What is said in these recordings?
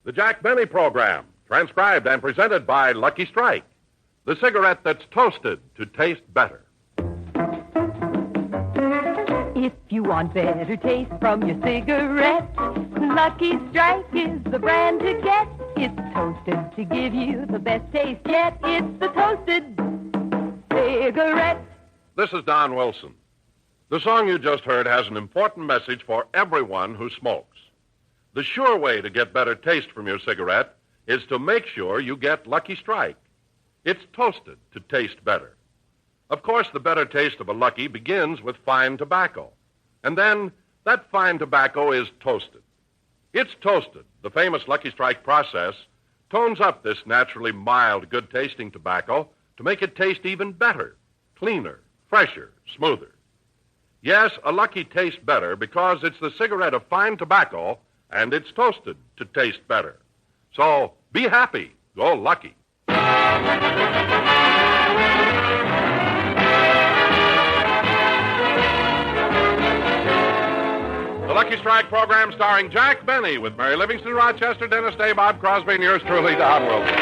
The Jack Benny Program, transcribed and presented by Lucky Strike, the cigarette that's toasted to taste better. If you want better taste from your cigarette, Lucky Strike is the brand to get. It's toasted to give you the best taste yet. It's the toasted cigarette. This is Don Wilson. The song you just heard has an important message for everyone who smokes. The sure way to get better taste from your cigarette is to make sure you get Lucky Strike. It's toasted to taste better. Of course, the better taste of a Lucky begins with fine tobacco. And then that fine tobacco is toasted. It's toasted. The famous Lucky Strike process tones up this naturally mild, good-tasting tobacco to make it taste even better, cleaner, fresher, smoother. Yes, a Lucky tastes better because it's the cigarette of fine tobacco and it's toasted to taste better. So be happy. Go Lucky. The Lucky Strike program starring Jack Benny with Mary Livingstone, Rochester, Dennis Day, Bob Crosby, and yours truly, Don Wilson.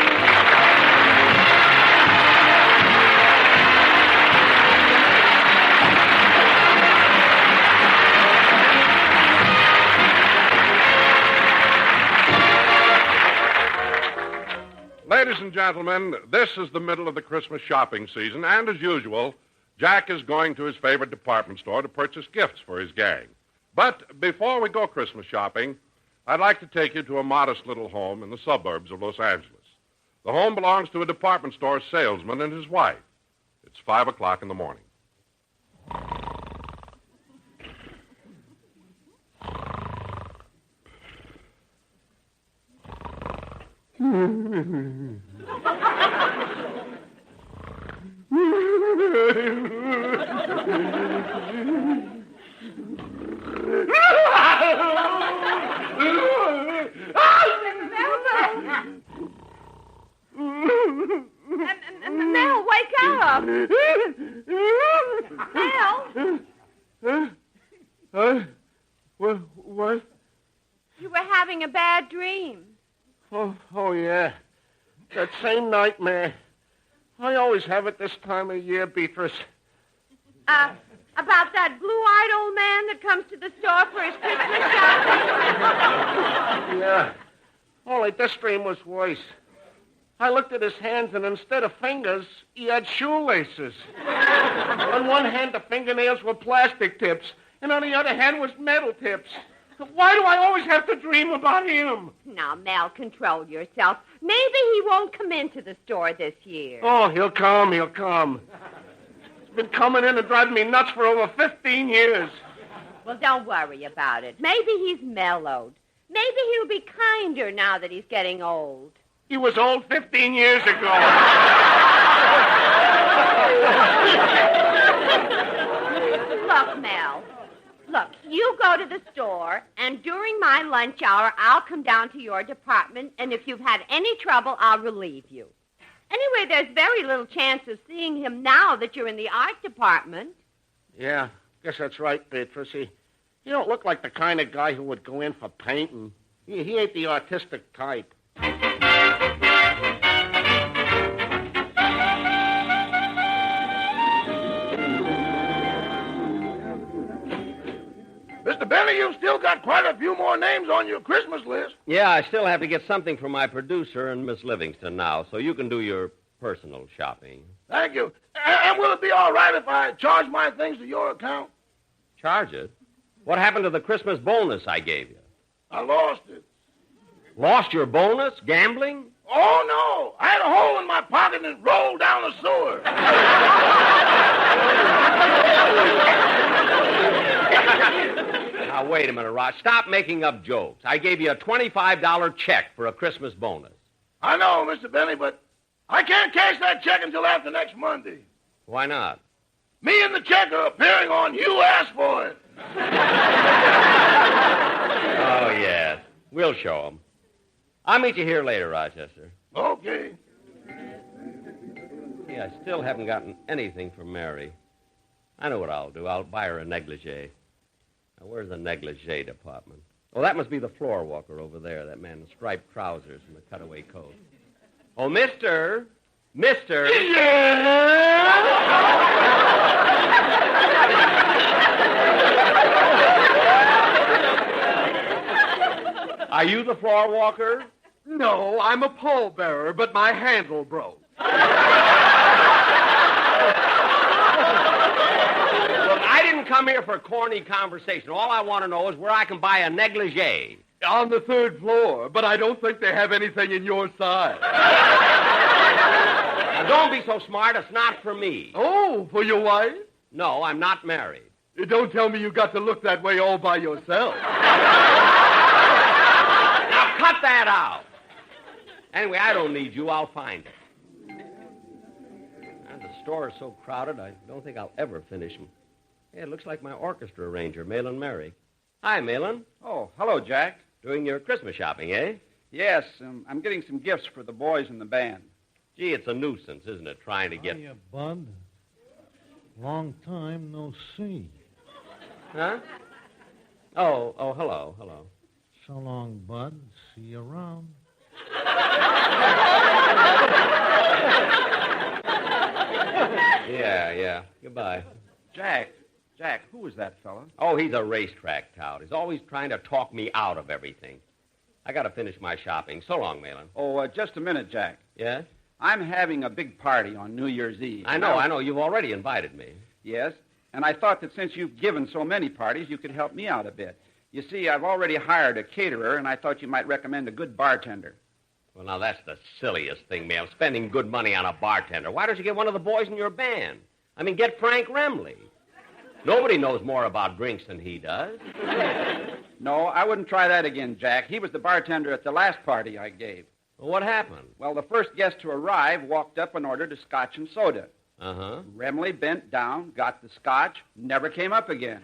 Ladies and gentlemen, this is the middle of the Christmas shopping season, and as usual, Jack is going to his favorite department store to purchase gifts for his gang. But before we go Christmas shopping, I'd like to take you to a modest little home in the suburbs of Los Angeles. The home belongs to a department store salesman and his wife. It's 5 o'clock in the morning. Mel, wake up. Mel. What? You were having a bad dream. Oh, yeah. That same nightmare. I always have it this time of year, Beatrice. About that blue-eyed old man that comes to the store for his Christmas shopping? Yeah. Only this dream was worse. I looked at his hands, and instead of fingers, he had shoelaces. On one hand, the fingernails were plastic tips, and on the other hand was metal tips. Why do I always have to dream about him? Now, Mel, control yourself. Maybe he won't come into the store this year. Oh, he'll come. He's been coming in and driving me nuts for over 15 years. Well, don't worry about it. Maybe he's mellowed. Maybe he'll be kinder now that he's getting old. He was old 15 years ago. Look, Mel. Look, you go to the store, and during my lunch hour, I'll come down to your department, and if you've had any trouble, I'll relieve you. Anyway, there's very little chance of seeing him now that you're in the art department. Yeah, guess that's right, Beatrice. He don't look like the kind of guy who would go in for painting. He ain't the artistic type. Mr. Benny, you've still got quite a few more names on your Christmas list. Yeah, I still have to get something from my producer and Miss Livingstone now, so you can do your personal shopping. Thank you. And will it be all right if I charge my things to your account? Charge it? What happened to the Christmas bonus I gave you? I lost it. Lost your bonus? Gambling? Oh, no. I had a hole in my pocket and it rolled down the sewer. Now, wait a minute, Ross. Stop making up jokes. I gave you a $25 check for a Christmas bonus. I know, Mr. Benny, but I can't cash that check until after next Monday. Why not? Me and the check are appearing on You Asked For It. Oh, yes. We'll show them. I'll meet you here later, Rochester. Okay. Gee, I still haven't gotten anything from Mary. I know what I'll do. I'll buy her a negligee. Now, where's the negligee department? Oh, that must be the floor walker over there, that man in striped trousers and the cutaway coat. Oh, mister. Mister. Are you the floor walker? No, I'm a pallbearer, but my handle broke. Look, I didn't come here for corny conversation. All I want to know is where I can buy a negligee. On the 3rd floor, but I don't think they have anything in your size. Now, don't be so smart. It's not for me. Oh, for your wife? No, I'm not married. Don't tell me you got to look that way all by yourself. Now, cut that out. Anyway, I don't need you. I'll find it. And the store is so crowded, I don't think I'll ever finish them. Hey, it looks like my orchestra arranger, Malin Mary. Hi, Malin. Oh, hello, Jack. Doing your Christmas shopping, eh? Yes, I'm getting some gifts for the boys in the band. Gee, it's a nuisance, isn't it, trying to get... Hiya, Bud. Long time no see. Huh? Oh, hello. So long, Bud. See you around. Yeah. Goodbye. Jack, who is that fella? Oh, he's a racetrack tout. He's always trying to talk me out of everything. I got to finish my shopping. So long, Malin. Oh, just a minute, Jack. Yes? I'm having a big party on New Year's Eve. I know. You've already invited me. Yes, and I thought that since you've given so many parties, you could help me out a bit. You see, I've already hired a caterer, and I thought you might recommend a good bartender. Well, now, that's the silliest thing, Mal, spending good money on a bartender. Why don't you get one of the boys in your band? I mean, get Frank Remley. Nobody knows more about drinks than he does. No, I wouldn't try that again, Jack. He was the bartender at the last party I gave. Well, what happened? Well, the first guest to arrive walked up and ordered a scotch and soda. Uh-huh. Remley bent down, got the scotch, never came up again.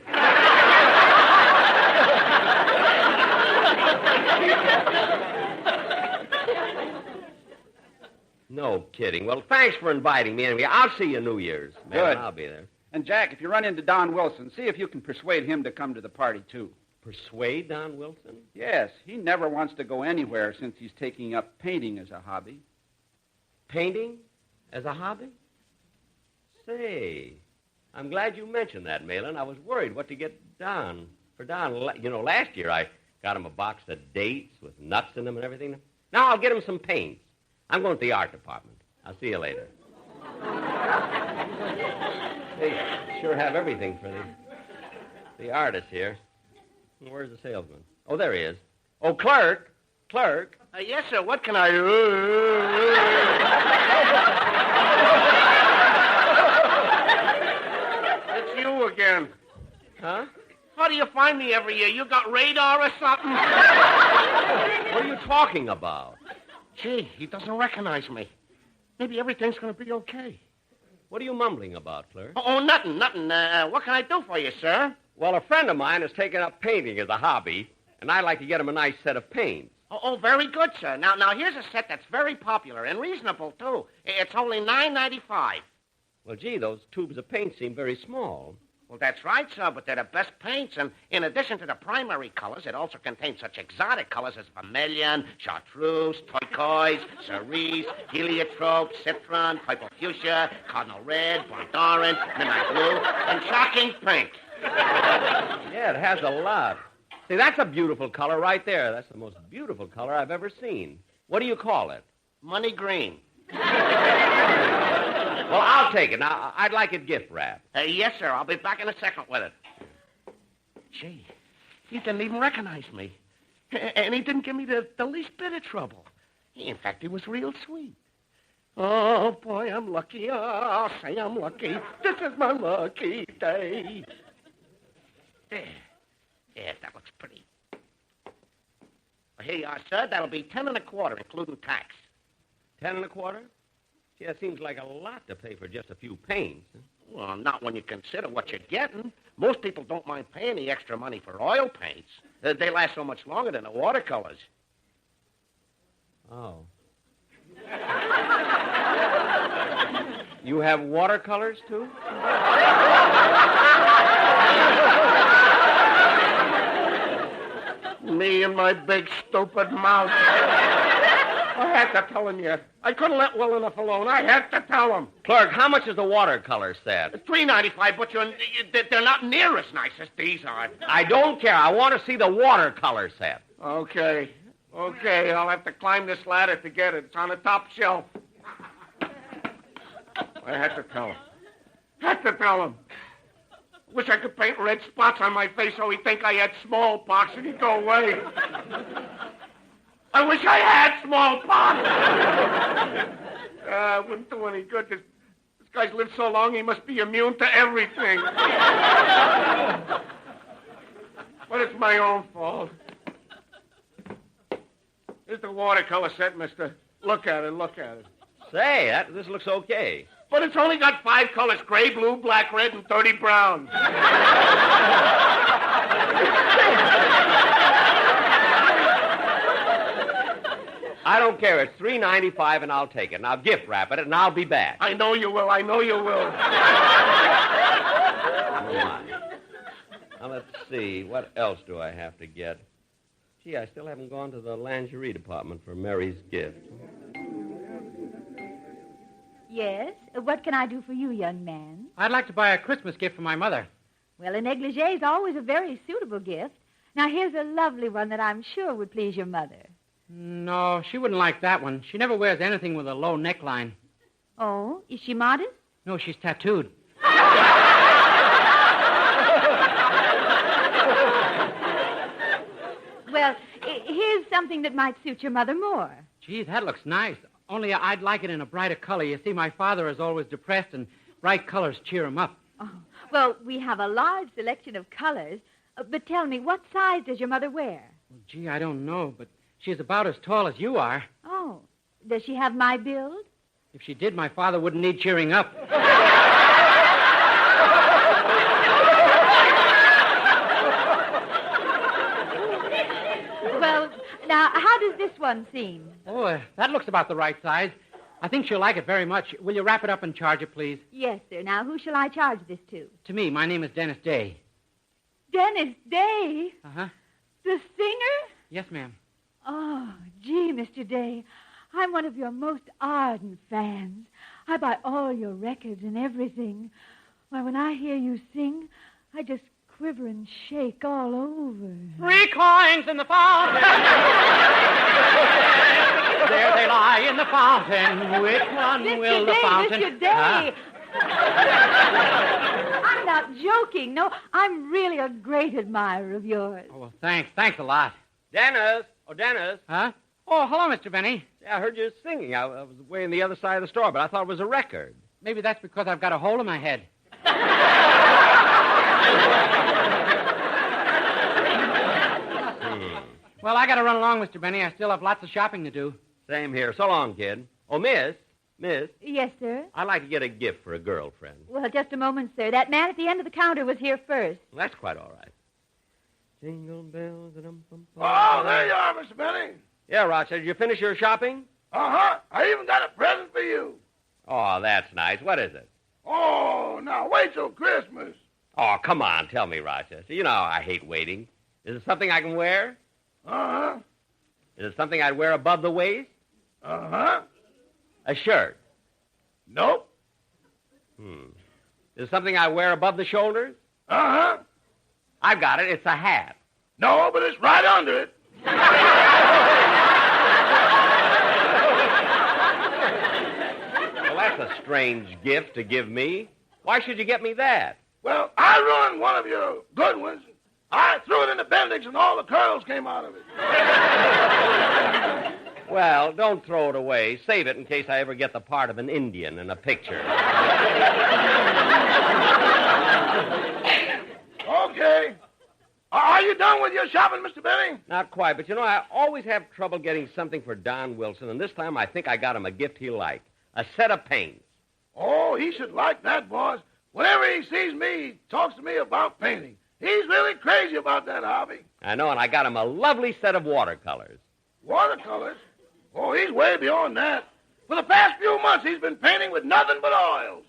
No kidding. Well, thanks for inviting me. Anyway, I'll see you New Year's. Good. I'll be there. And, Jack, if you run into Don Wilson, see if you can persuade him to come to the party, too. Persuade Don Wilson? Yes, he never wants to go anywhere since he's taking up painting as a hobby. Painting? As a hobby? Say, I'm glad you mentioned that, Malin. I was worried what to get Don. For Don, last year I got him a box of dates with nuts in them and everything. Now I'll get him some paints. I'm going to the art department. I'll see you later. They sure have everything for the artist here. Where's the salesman? Oh, there he is. Oh, clerk. Yes, sir. What can I do? It's you again. Huh? How do you find me every year? You got radar or something? What are you talking about? Gee, he doesn't recognize me. Maybe everything's going to be okay. What are you mumbling about, clerk? Oh, nothing. What can I do for you, sir? Well, a friend of mine has taken up painting as a hobby, and I'd like to get him a nice set of paints. Oh, very good, sir. Now, here's a set that's very popular and reasonable, too. It's only $9.95. Well, gee, those tubes of paint seem very small. Well, that's right, sir, but they're the best paints, and in addition to the primary colors, it also contains such exotic colors as vermilion, chartreuse, turquoise, cerise, heliotrope, citron, purple fuchsia, cardinal red, burnt orange, midnight blue, and shocking pink. Yeah, it has a lot. See, that's a beautiful color right there. That's the most beautiful color I've ever seen. What do you call it? Money green. Well, I'll take it. Now, I'd like it gift wrapped. Yes, sir. I'll be back in a second with it. Gee, he didn't even recognize me. And he didn't give me the least bit of trouble. In fact, he was real sweet. Oh, boy, I'm lucky. Oh, I'll say I'm lucky. This is my lucky day. There. Yes, that looks pretty. Well, here you are, sir. That'll be 10 1/4, including tax. 10 1/4? Gee, that seems like a lot to pay for just a few paints. Well, not when you consider what you're getting. Most people don't mind paying the extra money for oil paints. They last so much longer than the watercolors. Oh. You have watercolors, too? Me and my big, stupid mouth. I had to tell him yet. I couldn't let well enough alone. I had to tell him. Clerk, how much is the watercolor set? It's $3.95, but they're not near as nice as these are. I don't care. I want to see the watercolor set. Okay, I'll have to climb this ladder to get it. It's on the top shelf. I had to tell him. Wish I could paint red spots on my face so he'd think I had smallpox and he'd go away. I wish I had smallpox. It wouldn't do any good. This guy's lived so long, he must be immune to everything. But it's my own fault. Here's the watercolor set, mister. Look at it. Say, this looks okay. But it's only got 5 colors, gray, blue, black, red, and 30 browns. I don't care. It's $3.95, and I'll take it. Now, gift wrap it, and I'll be back. I know you will. Come on. Now, let's see. What else do I have to get? Gee, I still haven't gone to the lingerie department for Mary's gift. Yes? What can I do for you, young man? I'd like to buy a Christmas gift for my mother. Well, a negligee is always a very suitable gift. Now, here's a lovely one that I'm sure would please your mother. No, she wouldn't like that one. She never wears anything with a low neckline. Oh, is she modest? No, she's tattooed. Well, here's something that might suit your mother more. Gee, that looks nice. Only I'd like it in a brighter color. You see, my father is always depressed, and bright colors cheer him up. Oh, well, we have a large selection of colors. But tell me, what size does your mother wear? Well, gee, I don't know, but she's about as tall as you are. Oh, does she have my build? If she did, my father wouldn't need cheering up. Well, now, how does this one seem? Oh, that looks about the right size. I think she'll like it very much. Will you wrap it up and charge it, please? Yes, sir. Now, who shall I charge this to? To me. My name is Dennis Day. Dennis Day? Uh-huh. The singer? Yes, ma'am. Oh, gee, Mr. Day, I'm one of your most ardent fans. I buy all your records and everything. Why, when I hear you sing, I just quiver and shake all over. 3 coins in the fountain. There they lie in the fountain. Which one will the fountain... Mr. Day! I'm not joking. No, I'm really a great admirer of yours. Oh, well, thanks. Thanks a lot. Dennis! Oh, Dennis. Huh? Oh, hello, Mr. Benny. Yeah, I heard you singing. I was way on the other side of the store, but I thought it was a record. Maybe that's because I've got a hole in my head. Well, I got to run along, Mr. Benny. I still have lots of shopping to do. Same here. So long, kid. Oh, Miss. Yes, sir? I'd like to get a gift for a girlfriend. Well, just a moment, sir. That man at the end of the counter was here first. Well, that's quite all right. Jingle bells. Oh, there you are, Mr. Benny. Yeah, Rochester, did you finish your shopping? Uh-huh. I even got a present for you. Oh, that's nice. What is it? Oh, now wait till Christmas. Oh, come on. Tell me, Rochester. You know I hate waiting. Is it something I can wear? Uh-huh. Is it something I'd wear above the waist? Uh-huh. A shirt? Nope. Is it something I wear above the shoulders? Uh-huh. I've got it. It's a hat. No, but it's right under it. Well, that's a strange gift to give me. Why should you get me that? Well, I ruined one of your good ones. I threw it in the Bendix and all the curls came out of it. Well, don't throw it away. Save it in case I ever get the part of an Indian in a picture. Okay. Are you done with your shopping, Mr. Benny? Not quite, but you know, I always have trouble getting something for Don Wilson, and this time I think I got him a gift he'll like. A set of paints. Oh, he should like that, boss. Whenever he sees me, he talks to me about painting. He's really crazy about that hobby. I know, and I got him a lovely set of watercolors. Watercolors? Oh, he's way beyond that. For the past few months, he's been painting with nothing but oils.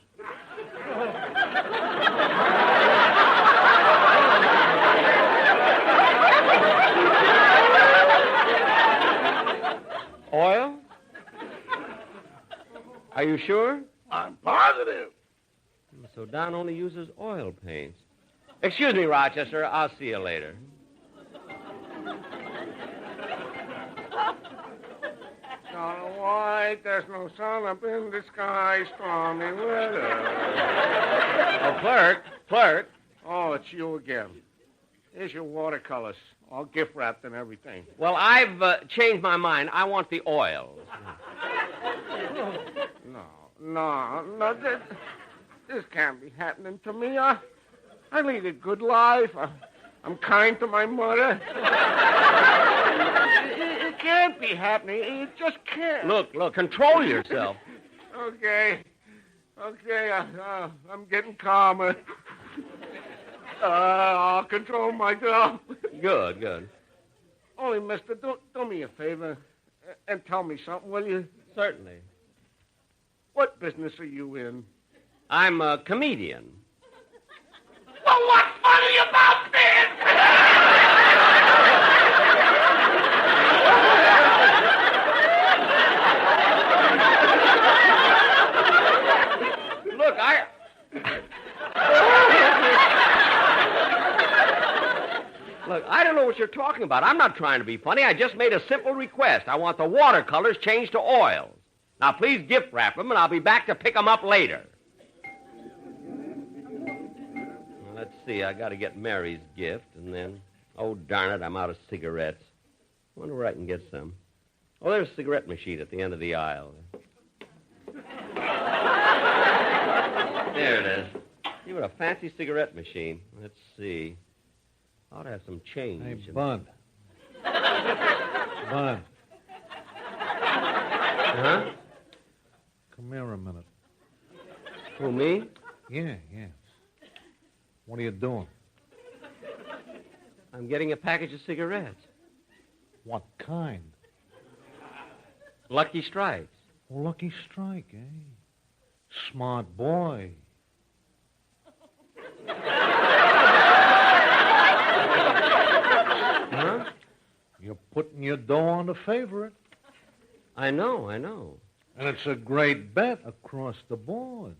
Oil? Are you sure? I'm positive. So Don only uses oil paints. Excuse me, Rochester. I'll see you later. All right, there's no sun up in the sky, stormy weather. Oh, clerk. Oh, it's you again. Here's your watercolors, all gift-wrapped and everything. Well, I've changed my mind. I want the oil. No, this can't be happening to me. I lead a good life. I'm kind to my mother. It can't be happening. It just can't. Look, control yourself. Okay, I'm getting calmer. I'll control myself. Good. Only, mister, do me a favor and tell me something, will you? Certainly. What business are you in? I'm a comedian. Well, what's funny about this? Look, I don't know what you're talking about. I'm not trying to be funny. I just made a simple request. I want the watercolors changed to oils. Now, please gift wrap them, and I'll be back to pick them up later. Well, let's see. I got to get Mary's gift, and then... Oh, darn it, I'm out of cigarettes. I wonder where I can get some. Oh, there's a cigarette machine at the end of the aisle. There it is. You got a fancy cigarette machine. Let's see. Ought to have some change. Hey, Bud. Bud. Huh? Come here a minute. Who, me? Yeah. What are you doing? I'm getting a package of cigarettes. What kind? Lucky Strikes. Oh, Lucky Strike, eh? Smart boy. Huh? You're putting your dough on the favorite. I know. And it's a great bet across the board.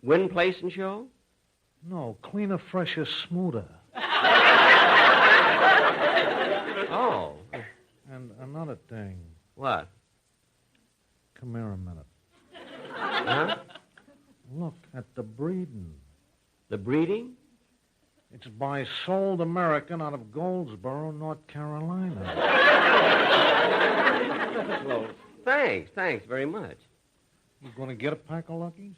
Win, place, and show? No, cleaner, fresher, smoother. Oh. And another thing. What? Come here a minute. Huh? Look at the breeding. The breeding? It's by Sold American out of Goldsboro, North Carolina. Well, thanks very much. You going to get a pack of Luckies?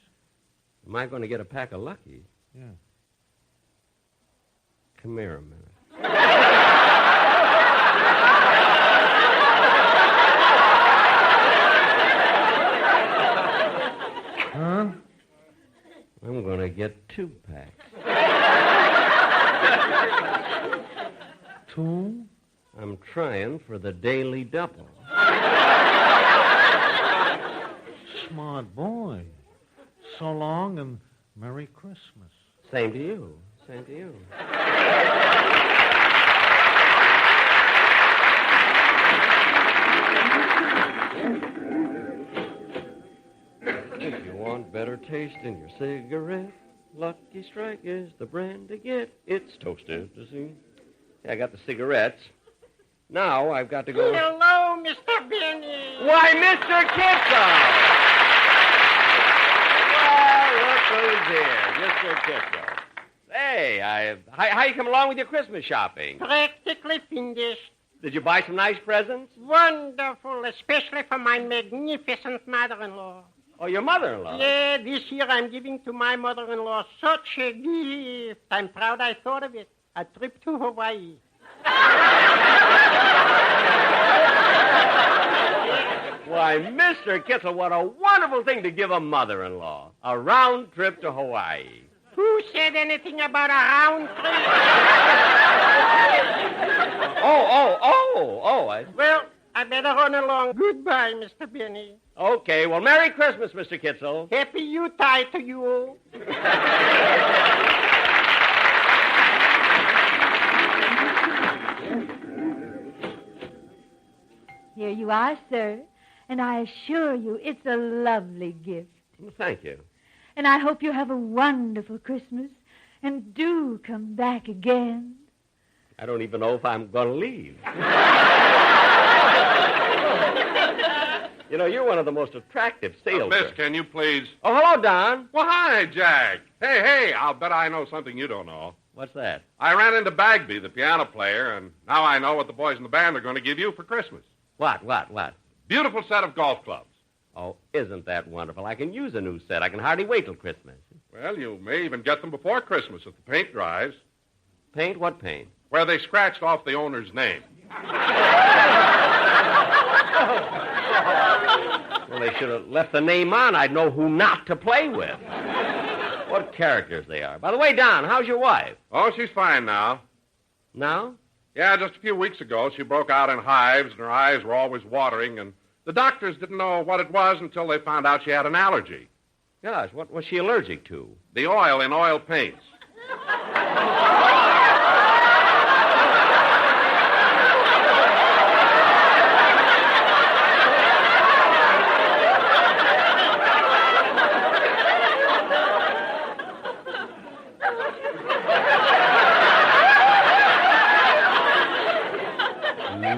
Am I going to get a pack of Luckies? Yeah. Come here a minute. Huh? I'm going to get 2 packs. 2? I'm trying for the daily double. Smart boy. So long and Merry Christmas. Same to you. If you want better taste in your cigarette, Lucky Strike is the brand to get. It's toasted, you see. I got the cigarettes. Now I've got to go... Hello, Mr. Benny. Why, Mr. Kitzel! Well, look who's here, Mr. Kitzel. Hey, how you come along with your Christmas shopping? Practically finished. Did you buy some nice presents? Wonderful, especially for my magnificent mother-in-law. Oh, your mother-in-law? Yeah, this year I'm giving to my mother-in-law such a gift. I'm proud I thought of it. A trip to Hawaii. Why, Mr. Kitzel, what a wonderful thing to give a mother-in-law. A round trip to Hawaii. Who said anything about a round trip? Well, I better run along. Goodbye, Mr. Benny. Okay, well, Merry Christmas, Mr. Kitzel. Happy Utah to you. Here you are, sir. And I assure you it's a lovely gift. Well, thank you. And I hope you have a wonderful Christmas. And do come back again. I don't even know if I'm going to leave. You know, you're one of the most attractive salesmen. Miss, can you please... Oh, hello, Don. Well, hi, Jack. Hey, I'll bet I know something you don't know. What's that? I ran into Bagby, the piano player, and now I know what the boys in the band are going to give you for Christmas. What? Beautiful set of golf clubs. Oh, isn't that wonderful? I can use a new set. I can hardly wait till Christmas. Well, you may even get them before Christmas if the paint dries. Paint? What paint? Where they scratched off the owner's name. Well, they should have left the name on. I'd know who not to play with. What characters they are. By the way, Don, how's your wife? Oh, she's fine now. Now? Yeah, just a few weeks ago, she broke out in hives, and her eyes were always watering, and the doctors didn't know what it was until they found out she had an allergy. Gosh, what was she allergic to? The oil in oil paints.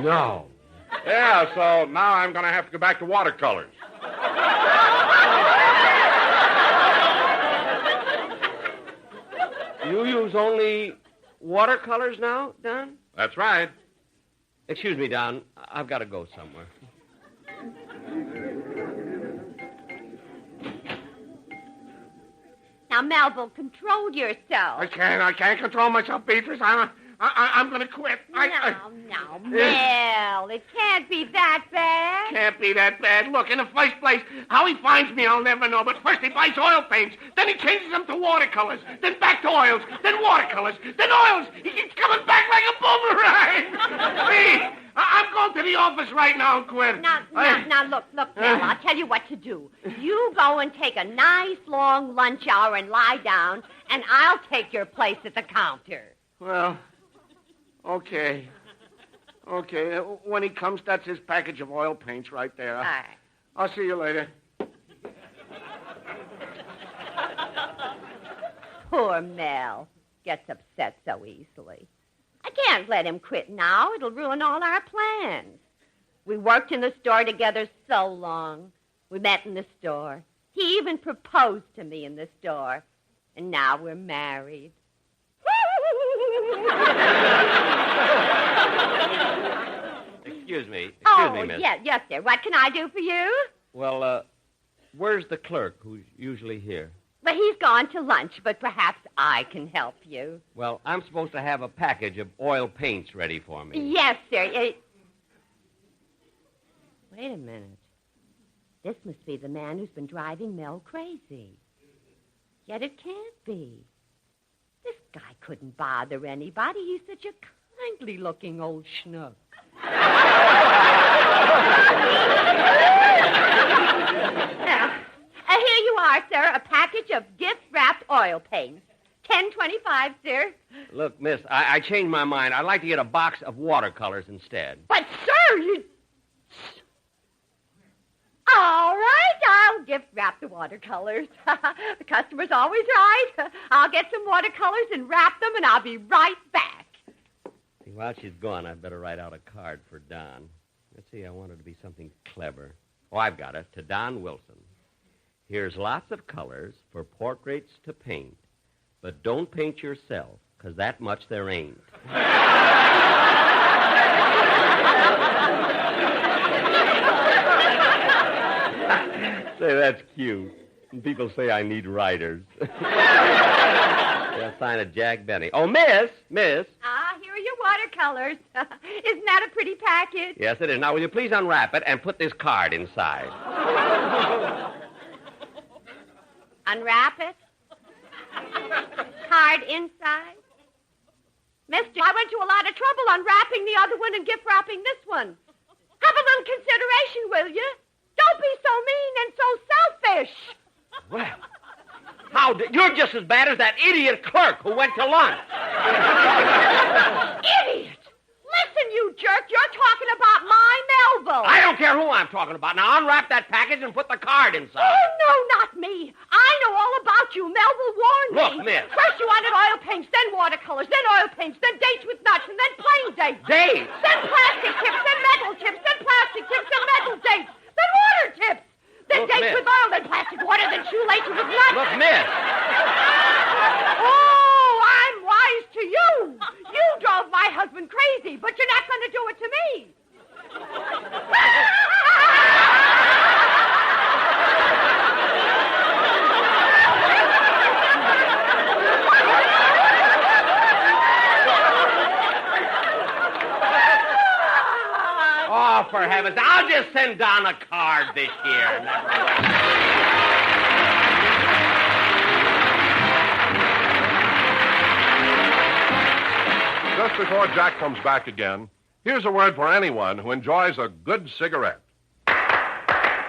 No. Yeah, so now I'm going to have to go back to watercolors. You use only watercolors now, Don? That's right. Excuse me, Don. I've got to go somewhere. Now, Melville, control yourself. I can't control myself, Beatrice. I'm going to quit. No, Mel, it can't be that bad. Can't be that bad. Look, in the first place, how he finds me, I'll never know. But first he buys oil paints. Then he changes them to watercolors. Then back to oils. Then watercolors. Then oils. He keeps coming back like a boomerang. See, I'm going to the office right now and quit. Now, look, Mel, I'll tell you what to do. You go and take a nice long lunch hour and lie down, and I'll take your place at the counter. Well, okay. When he comes, that's his package of oil paints right there. All right. I'll see you later. Poor Mel. Gets upset so easily. I can't let him quit now. It'll ruin all our plans. We worked in the store together so long. We met in the store. He even proposed to me in the store. And now we're married. Excuse me, miss. Yes, sir. What can I do for you? Well, where's the clerk who's usually here? Well, he's gone to lunch, but perhaps I can help you. Well, I'm supposed to have a package of oil paints ready for me. Yes, sir. Wait a minute. This must be the man who's been driving Mel crazy. Yet it can't be. This guy couldn't bother anybody. He's such a kindly-looking old schnook. Here you are, sir, a package of gift-wrapped oil paints. $10.25, sir. Look, miss, I changed my mind. I'd like to get a box of watercolors instead. But, sir, you... All right, I'll gift-wrap the watercolors. The customer's always right. I'll get some watercolors and wrap them, and I'll be right back. See, while she's gone, I'd better write out a card for Don. Let's see, I want it to be something clever. Oh, I've got it. To Don Wilson. Here's lots of colors for portraits to paint. But don't paint yourself, because that much there ain't. Say, that's cute. And people say I need writers. I'll sign it Jack Benny. Oh, miss. Here are your watercolors. Isn't that a pretty package? Yes, it is. Now, will you please unwrap it and put this card inside? Unwrap it? Card inside? Mister, I went to a lot of trouble unwrapping the other one and gift-wrapping this one. Have a little consideration, will you? Don't be so mean and so selfish. Well, you're just as bad as that idiot clerk who went to lunch. Idiot! Listen, you jerk, you're talking about my Melville. I don't care who I'm talking about. Now unwrap that package and put the card inside. Oh, no, not me. I know all about you. Melville warned me. Look, miss. First you wanted oil paints, then watercolors, then oil paints, then dates with nuts, and then plain dates. Dates? Then plastic tips, then metal tips, then plastic tips, then metal dates, then water tips. Then Look, dates miss. with oil, then plastic water, then shoelaces with nuts. Look, miss. Oh, I'm wise to you. You drove my husband crazy, but you're not going to do it to me. Oh, for heaven's sake, I'll just send Don a card this year. Never mind. Just before Jack comes back again, here's a word for anyone who enjoys a good cigarette.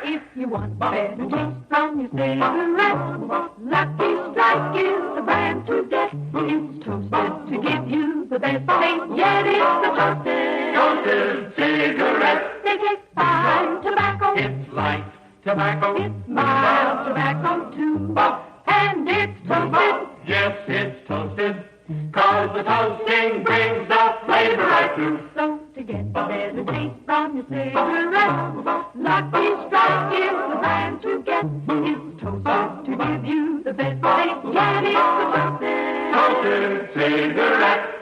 If you want better taste from your cigarette, Lucky Strike is the brand to get. It's toasted to give you the best taste, yet it's the toasted cigarette. They take fine tobacco. It's light tobacco. It's mild tobacco, too. And it's toasted. Yes, it's toasted. 'Cause the toasting brings the flavor right through. So to get a better taste from your cigarette, Lucky Strike is the brand to get. It's toasted to give you the best taste, yet it's the toasted cigarette.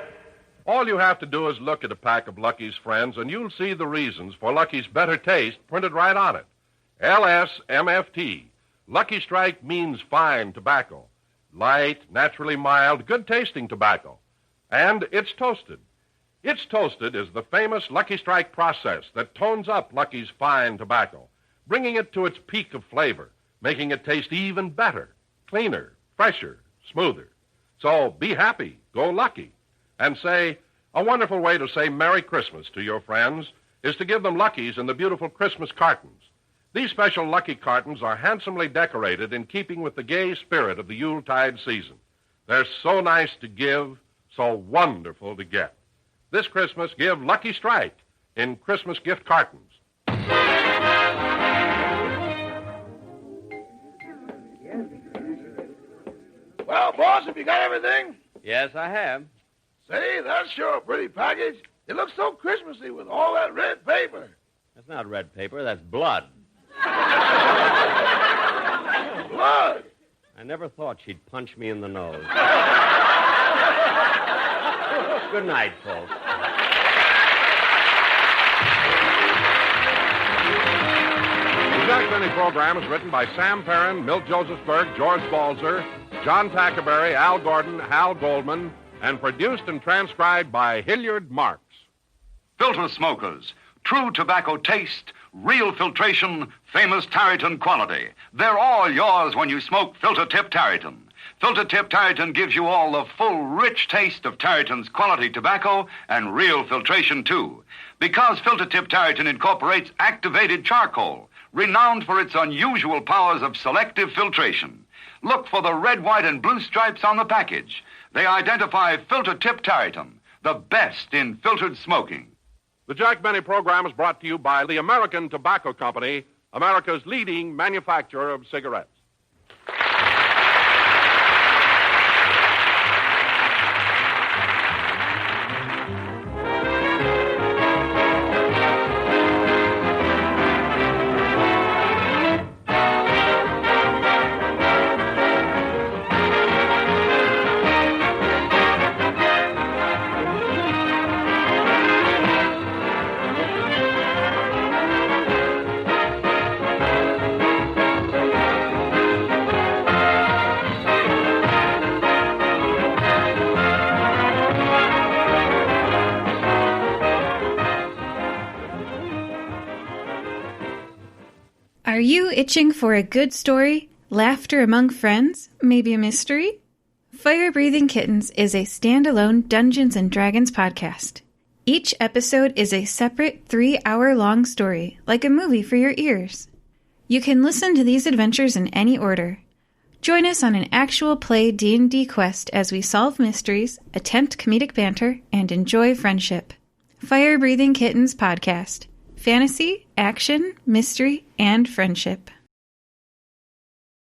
All you have to do is look at a pack of Lucky's Friends, and you'll see the reasons for Lucky's better taste printed right on it. LSMFT. Lucky Strike means fine tobacco. Light, naturally mild, good-tasting tobacco. And it's toasted. It's toasted is the famous Lucky Strike process that tones up Lucky's fine tobacco, bringing it to its peak of flavor, making it taste even better, cleaner, fresher, smoother. So be happy, go Lucky, and say, a wonderful way to say Merry Christmas to your friends is to give them Lucky's in the beautiful Christmas cartons. These special Lucky cartons are handsomely decorated in keeping with the gay spirit of the Yuletide season. They're so nice to give, so wonderful to get. This Christmas, give Lucky Strike in Christmas gift cartons. Well, boss, have you got everything? Yes, I have. Say, that's sure a pretty package. It looks so Christmassy with all that red paper. That's not red paper, that's blood. Blood? I never thought she'd punch me in the nose. Good night, folks. The Jack Benny program is written by Sam Perrin, Milt Josephsberg, George Balzer, John Tackerberry, Al Gordon, Hal Goldman, and produced and transcribed by Hilliard Marks. Filter smokers, true tobacco taste, real filtration, famous Tareyton quality. They're all yours when you smoke Filter Tip Tareyton. Filter Tip Tareyton gives you all the full, rich taste of Tareyton's quality tobacco and real filtration, too. Because Filter Tip Tareyton incorporates activated charcoal, renowned for its unusual powers of selective filtration. Look for the red, white, and blue stripes on the package. They identify Filter Tip Tareyton, the best in filtered smoking. The Jack Benny program is brought to you by the American Tobacco Company, America's leading manufacturer of cigarettes. Are you itching for a good story, laughter among friends, maybe a mystery? Fire Breathing Kittens is a standalone Dungeons & Dragons podcast. Each episode is a separate 3-hour-long story, like a movie for your ears. You can listen to these adventures in any order. Join us on an actual play D&D quest as we solve mysteries, attempt comedic banter, and enjoy friendship. Fire Breathing Kittens podcast. Fantasy action, mystery, and friendship.